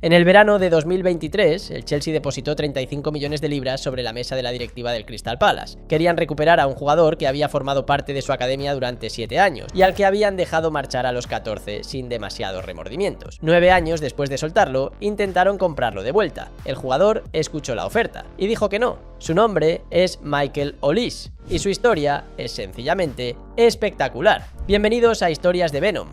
En el verano de 2023, el Chelsea depositó 35 millones de libras sobre la mesa de la directiva del Crystal Palace. Querían recuperar a un jugador que había formado parte de su academia durante 7 años y al que habían dejado marchar a los 14 sin demasiados remordimientos. 9 años después de soltarlo, intentaron comprarlo de vuelta. El jugador escuchó la oferta y dijo que no. Su nombre es Michael Olise y su historia es sencillamente espectacular. Bienvenidos a Historias de Venom.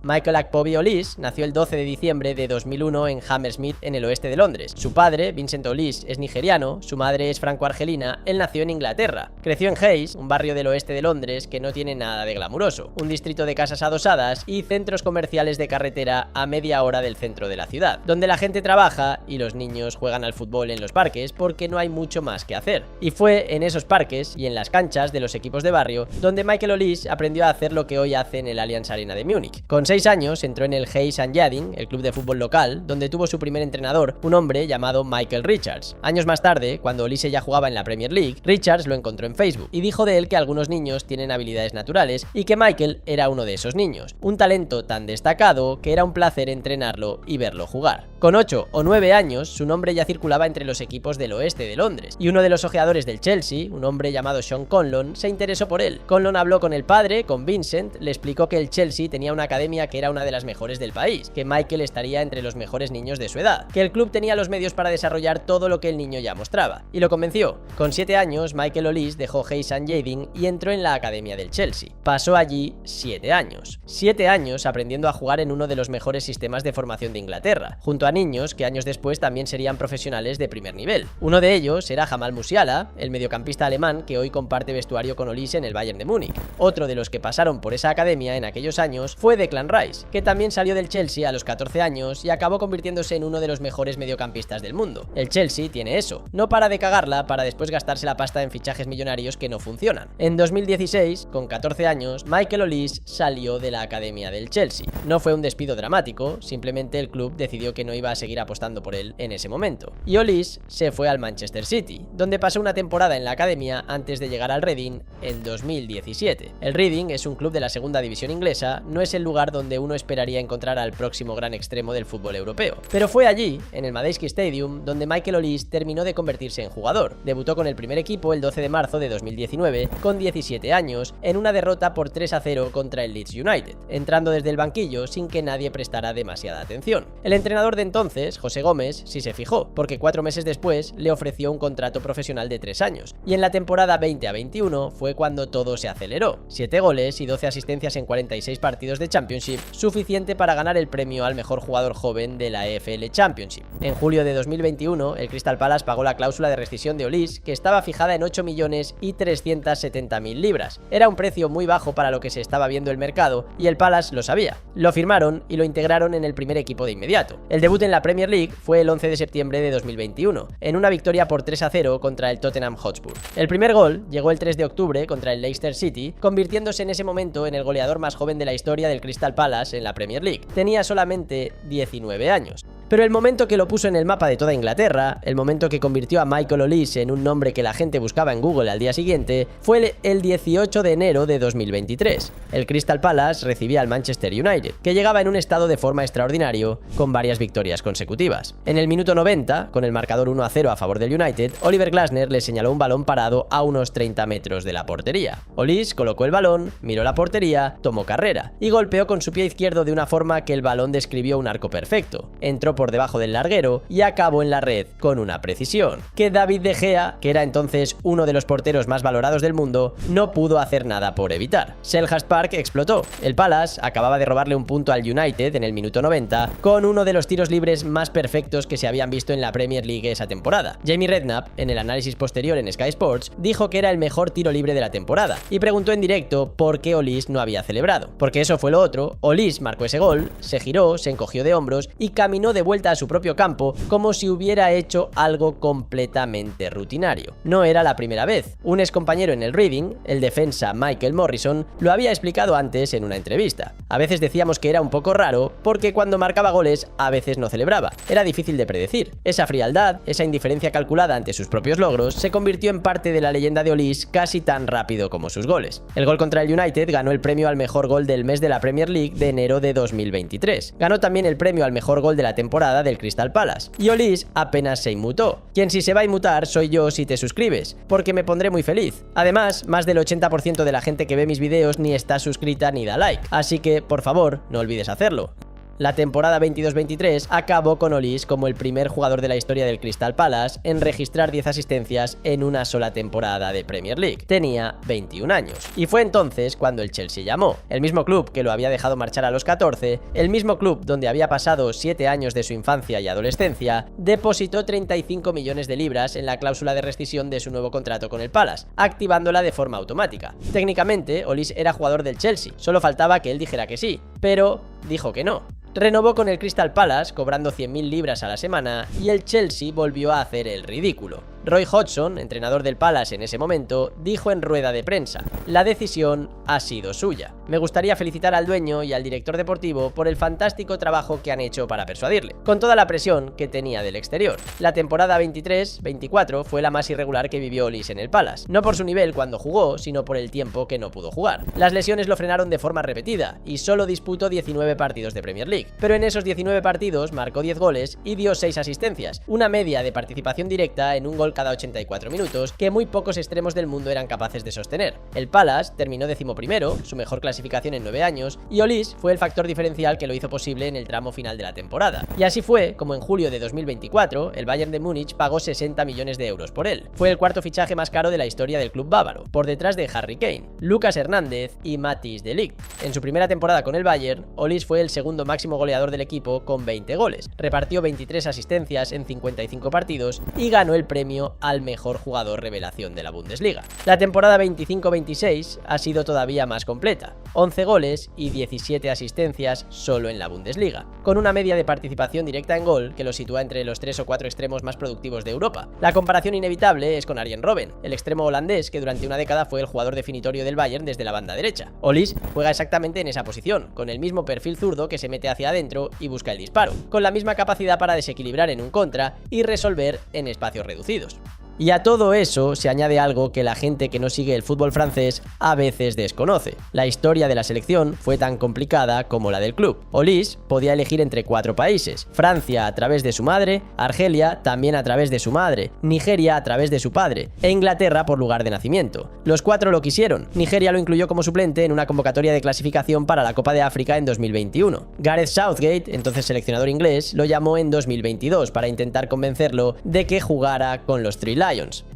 Michael Akpobi Olise nació el 12 de diciembre de 2001 en Hammersmith, en el oeste de Londres. Su padre, Vincent Olise, es nigeriano, su madre es franco-argelina, él nació en Inglaterra. Creció en Hayes, un barrio del oeste de Londres que no tiene nada de glamuroso, un distrito de casas adosadas y centros comerciales de carretera a media hora del centro de la ciudad, donde la gente trabaja y los niños juegan al fútbol en los parques porque no hay mucho más que hacer. Y fue en esos parques y en las canchas de los equipos de barrio donde Michael Olise aprendió a hacer lo que hoy hace en el Allianz Arena de Múnich. Con 6 años entró en el Hayes & Yadding, el club de fútbol local, donde tuvo su primer entrenador, un hombre llamado Michael Richards. Años más tarde, cuando Olise ya jugaba en la Premier League, Richards lo encontró en Facebook y dijo de él que algunos niños tienen habilidades naturales y que Michael era uno de esos niños, un talento tan destacado que era un placer entrenarlo y verlo jugar. Con 8 o 9 años, su nombre ya circulaba entre los equipos del oeste de Londres, y uno de los ojeadores del Chelsea, un hombre llamado Sean Conlon, se interesó por él. Conlon habló con el padre, con Vincent, le explicó que el Chelsea tenía una academia que era una de las mejores del país, que Michael estaría entre los mejores niños de su edad, que el club tenía los medios para desarrollar todo lo que el niño ya mostraba, y lo convenció. Con 7 años, Michael Olise dejó Hayes & Yadding y entró en la academia del Chelsea. Pasó allí 7 años. 7 años aprendiendo a jugar en uno de los mejores sistemas de formación de Inglaterra, junto a niños que años después también serían profesionales de primer nivel. Uno de ellos era Jamal Musiala, el mediocampista alemán que hoy comparte vestuario con Olise en el Bayern de Múnich. Otro de los que pasaron por esa academia en aquellos años fue Declan Rice, que también salió del Chelsea a los 14 años y acabó convirtiéndose en uno de los mejores mediocampistas del mundo. El Chelsea tiene eso, no para de cagarla para después gastarse la pasta en fichajes millonarios que no funcionan. En 2016, con 14 años, Michael Olise salió de la academia del Chelsea. No fue un despido dramático, simplemente el club decidió que no iba a seguir apostando por él en ese momento. Y Olise se fue al Manchester City, donde pasó una temporada en la academia antes de llegar al Reading en 2017. El Reading es un club de la segunda división inglesa, no es el lugar donde uno esperaría encontrar al próximo gran extremo del fútbol europeo. Pero fue allí, en el Madejski Stadium, donde Michael Olise terminó de convertirse en jugador. Debutó con el primer equipo el 12 de marzo de 2019, con 17 años, en una derrota por 3-0 contra el Leeds United, entrando desde el banquillo sin que nadie prestara demasiada atención. El entrenador de entonces, José Gómez, sí se fijó, porque 4 meses después le ofreció un contrato profesional de 3 años, y en la temporada 20-21 fue cuando todo se aceleró. 7 goles y 12 asistencias en 46 partidos de Championship, suficiente para ganar el premio al mejor jugador joven de la EFL Championship. En julio de 2021, el Crystal Palace pagó la cláusula de rescisión de Olise, que estaba fijada en 8.370.000 libras. Era un precio muy bajo para lo que se estaba viendo el mercado, y el Palace lo sabía. Lo firmaron y lo integraron en el primer equipo de inmediato. El debut en la Premier League fue el 11 de septiembre de 2021, en una victoria por 3-0 contra el Tottenham Hotspur. El primer gol llegó el 3 de octubre contra el Leicester City, convirtiéndose en ese momento en el goleador más joven de la historia del Crystal Palace en la Premier League. Tenía solamente 19 años. Pero el momento que lo puso en el mapa de toda Inglaterra, el momento que convirtió a Michael Olise en un nombre que la gente buscaba en Google al día siguiente, fue el 18 de enero de 2023. El Crystal Palace recibía al Manchester United, que llegaba en un estado de forma extraordinario, con varias victorias consecutivas. En el minuto 90, con el marcador 1-0 a favor del United, Oliver Glasner le señaló un balón parado a unos 30 metros de la portería. Olise colocó el balón, miró la portería, tomó carrera y golpeó con su pie izquierdo de una forma que el balón describió un arco perfecto. Entró por debajo del larguero y acabó en la red con una precisión que David De Gea, que era entonces uno de los porteros más valorados del mundo, no pudo hacer nada por evitar. Selhurst Park explotó. El Palace acababa de robarle un punto al United en el minuto 90 con uno de los tiros libres más perfectos que se habían visto en la Premier League esa temporada. Jamie Redknapp, en el análisis posterior en Sky Sports, dijo que era el mejor tiro libre de la temporada y preguntó en directo por qué Olise no había celebrado. Porque eso fue lo otro. Olise marcó ese gol, se giró, se encogió de hombros y caminó de vuelta a su propio campo como si hubiera hecho algo completamente rutinario. No era la primera vez. Un excompañero en el Reading, el defensa Michael Morrison, lo había explicado antes en una entrevista. A veces decíamos que era un poco raro porque cuando marcaba goles a veces no celebraba. Era difícil de predecir. Esa frialdad, esa indiferencia calculada ante sus propios logros, se convirtió en parte de la leyenda de Olise casi tan rápido como sus goles. El gol contra el United ganó el premio al mejor gol del mes de la Premier League de enero de 2023. Ganó también el premio al mejor gol de la temporada temporada del Crystal Palace. Y Olise apenas se inmutó. Quien sí se va a inmutar soy yo si te suscribes, porque me pondré muy feliz. Además, más del 80% de la gente que ve mis vídeos ni está suscrita ni da like, así que, por favor, no olvides hacerlo. La temporada 22-23 acabó con Olise como el primer jugador de la historia del Crystal Palace en registrar 10 asistencias en una sola temporada de Premier League. Tenía 21 años. Y fue entonces cuando el Chelsea llamó. El mismo club que lo había dejado marchar a los 14, el mismo club donde había pasado 7 años de su infancia y adolescencia, depositó 35 millones de libras en la cláusula de rescisión de su nuevo contrato con el Palace, activándola de forma automática. Técnicamente, Olise era jugador del Chelsea, solo faltaba que él dijera que sí, pero dijo que no. Renovó con el Crystal Palace, cobrando 100.000 libras a la semana, y el Chelsea volvió a hacer el ridículo. Roy Hodgson, entrenador del Palace en ese momento, dijo en rueda de prensa: "La decisión ha sido suya. Me gustaría felicitar al dueño y al director deportivo por el fantástico trabajo que han hecho para persuadirle, con toda la presión que tenía del exterior". La temporada 23-24 fue la más irregular que vivió Olise en el Palace, no por su nivel cuando jugó, sino por el tiempo que no pudo jugar. Las lesiones lo frenaron de forma repetida, y solo disputó 19 partidos de Premier League. Pero en esos 19 partidos marcó 10 goles y dio 6 asistencias, una media de participación directa en un gol cada 84 minutos que muy pocos extremos del mundo eran capaces de sostener. El Palace terminó 11º, su mejor clasificación en 9 años, y Olise fue el factor diferencial que lo hizo posible en el tramo final de la temporada. Y así fue como en julio de 2024 el Bayern de Múnich pagó 60 millones de euros por él. Fue el cuarto fichaje más caro de la historia del club bávaro, por detrás de Harry Kane, Lucas Hernández y Matthijs de Ligt. En su primera temporada con el Bayern, Olise fue el segundo máximo goleador del equipo con 20 goles, repartió 23 asistencias en 55 partidos y ganó el premio al mejor jugador revelación de la Bundesliga. La temporada 25-26 ha sido todavía más completa, 11 goles y 17 asistencias solo en la Bundesliga, con una media de participación directa en gol que lo sitúa entre los 3 o 4 extremos más productivos de Europa. La comparación inevitable es con Arjen Robben, el extremo holandés que durante una década fue el jugador definitorio del Bayern desde la banda derecha. Olise juega exactamente en esa posición, con el mismo perfil zurdo que se mete hacia adentro y busca el disparo, con la misma capacidad para desequilibrar en un contra y resolver en espacios reducidos. Y a todo eso se añade algo que la gente que no sigue el fútbol francés a veces desconoce. La historia de la selección fue tan complicada como la del club. Olise podía elegir entre 4 países: Francia a través de su madre, Argelia también a través de su madre, Nigeria a través de su padre e Inglaterra por lugar de nacimiento. Los 4 lo quisieron. Nigeria lo incluyó como suplente en una convocatoria de clasificación para la Copa de África en 2021. Gareth Southgate, entonces seleccionador inglés, lo llamó en 2022 para intentar convencerlo de que jugara con los Three Lions.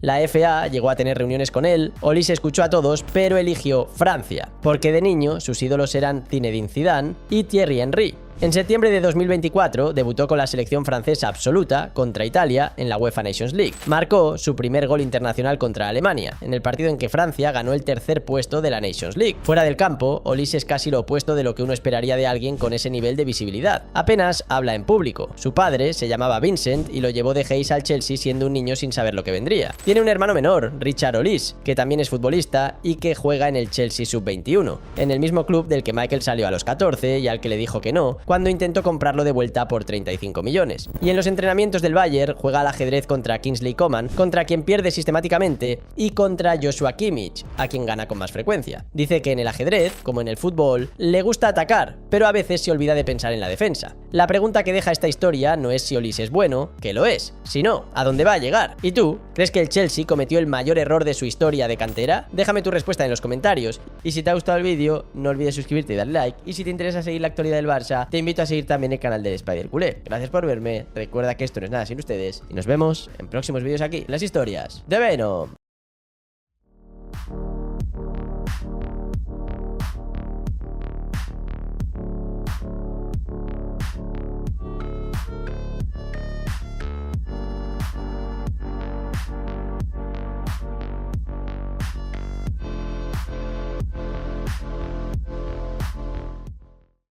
La FA llegó a tener reuniones con él, Olise escuchó a todos, pero eligió Francia, porque de niño sus ídolos eran Zinedine Zidane y Thierry Henry. En septiembre de 2024 debutó con la selección francesa absoluta contra Italia en la UEFA Nations League. Marcó su primer gol internacional contra Alemania, en el partido en que Francia ganó el tercer puesto de la Nations League. Fuera del campo, Olise es casi lo opuesto de lo que uno esperaría de alguien con ese nivel de visibilidad. Apenas habla en público. Su padre se llamaba Vincent y lo llevó de Hayes al Chelsea siendo un niño sin saber lo que vendría. Tiene un hermano menor, Richard Olise, que también es futbolista y que juega en el Chelsea Sub-21, en el mismo club del que Michael salió a los 14 y al que le dijo que no cuando intentó comprarlo de vuelta por 35 millones. Y en los entrenamientos del Bayern juega al ajedrez contra Kingsley Coman, contra quien pierde sistemáticamente, y contra Joshua Kimmich, a quien gana con más frecuencia. Dice que en el ajedrez, como en el fútbol, le gusta atacar, pero a veces se olvida de pensar en la defensa. La pregunta que deja esta historia no es si Olise es bueno, que lo es, sino ¿a dónde va a llegar? ¿Y tú? ¿Crees que el Chelsea cometió el mayor error de su historia de cantera? Déjame tu respuesta en los comentarios. Y si te ha gustado el vídeo, no olvides suscribirte y darle like. Y si te interesa seguir la actualidad del Barça, te invito a seguir también el canal del Spider Culé. Gracias por verme, recuerda que esto no es nada sin ustedes y nos vemos en próximos vídeos aquí, en las historias de Venom.